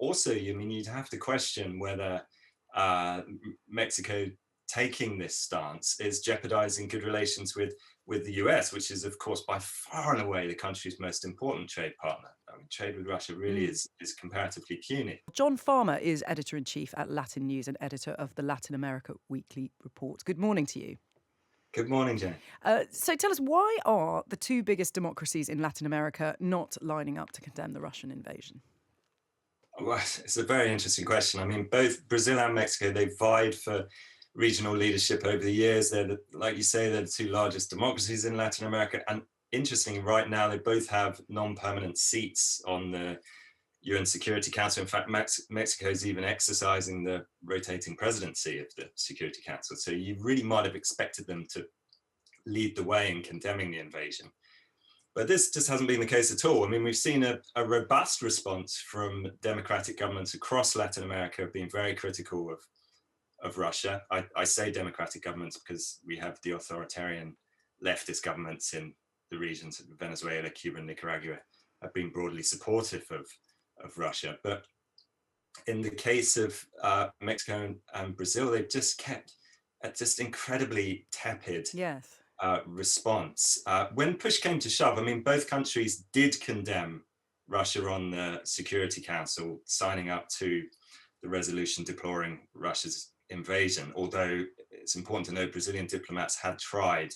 also, you'd have to question whether Mexico taking this stance is jeopardizing good relations with the US, which is, of course, by far and away the country's most important trade partner. Trade with Russia really is comparatively puny. Jon Farmer is editor-in-chief at Latin News and editor of the Latin America Weekly Report. Good morning to you. Good morning, Jane. So tell us, why are the two biggest democracies in Latin America not lining up to condemn the Russian invasion? Well, it's a very interesting question. Both Brazil and Mexico, they've vied for regional leadership over the years. Like you say, they're the two largest democracies in Latin America. And interestingly, right now, they both have non-permanent seats on the UN Security Council. In fact, Mexico is even exercising the rotating presidency of the Security Council. So you really might have expected them to lead the way in condemning the invasion. But this just hasn't been the case at all. We've seen a robust response from democratic governments across Latin America, being very critical of Russia. I say democratic governments because we have the authoritarian leftist governments in the regions of Venezuela, Cuba, and Nicaragua have been broadly supportive of Russia. But in the case of Mexico and Brazil, they've just kept a just incredibly tepid response. When push came to shove, both countries did condemn Russia on the Security Council, signing up to the resolution deploring Russia's invasion, although it's important to note Brazilian diplomats had tried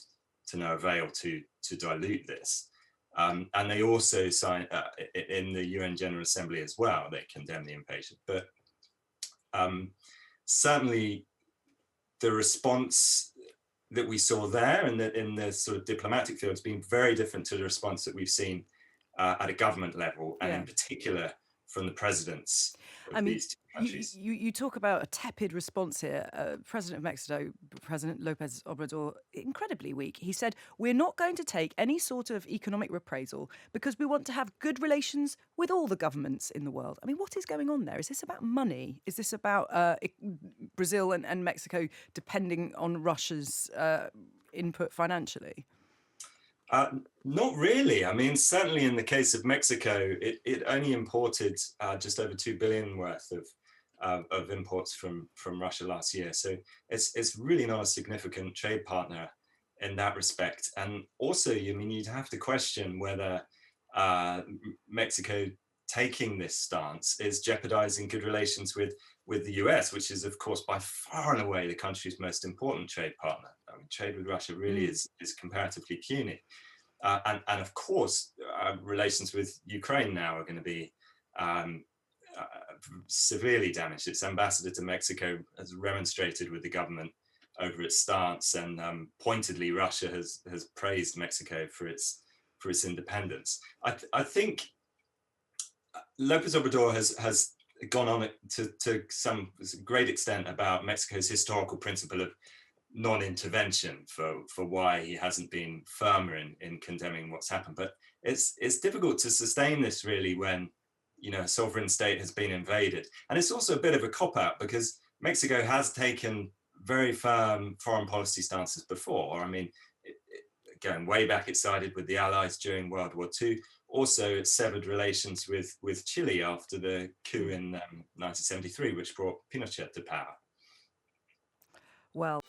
to no avail to dilute this. And they also signed in the UN General Assembly as well, they condemned the invasion. But certainly the response that we saw there and that in the sort of diplomatic field has been very different to the response that we've seen at a government level, and in particular from the presidents of these two countries. You talk about a tepid response here. President of Mexico, President López Obrador, incredibly weak. He said, "We're not going to take any sort of economic reprisal because we want to have good relations with all the governments in the world." What is going on there? Is this about money? Is this about Brazil and Mexico depending on Russia's input financially? Not really. Certainly in the case of Mexico, it only imported just over 2 billion worth of imports from Russia last year. So it's really not a significant trade partner in that respect. And also, you'd have to question whether Mexico taking this stance is jeopardizing good relations with the US, which is, of course, by far and away the country's most important trade partner. Trade with Russia really is comparatively puny. And of course, relations with Ukraine now are going to be severely damaged. Its ambassador to Mexico has remonstrated with the government over its stance, and pointedly, Russia has praised Mexico for its independence. I think López Obrador has gone on to some great extent about Mexico's historical principle of non-intervention for why he hasn't been firmer in condemning what's happened. But it's difficult to sustain this really when a sovereign state has been invaded. And it's also a bit of a cop-out because Mexico has taken very firm foreign policy stances before. Going way back, it sided with the Allies during World War II. Also, it severed relations with Chile after the coup in 1973, which brought Pinochet to power. Well...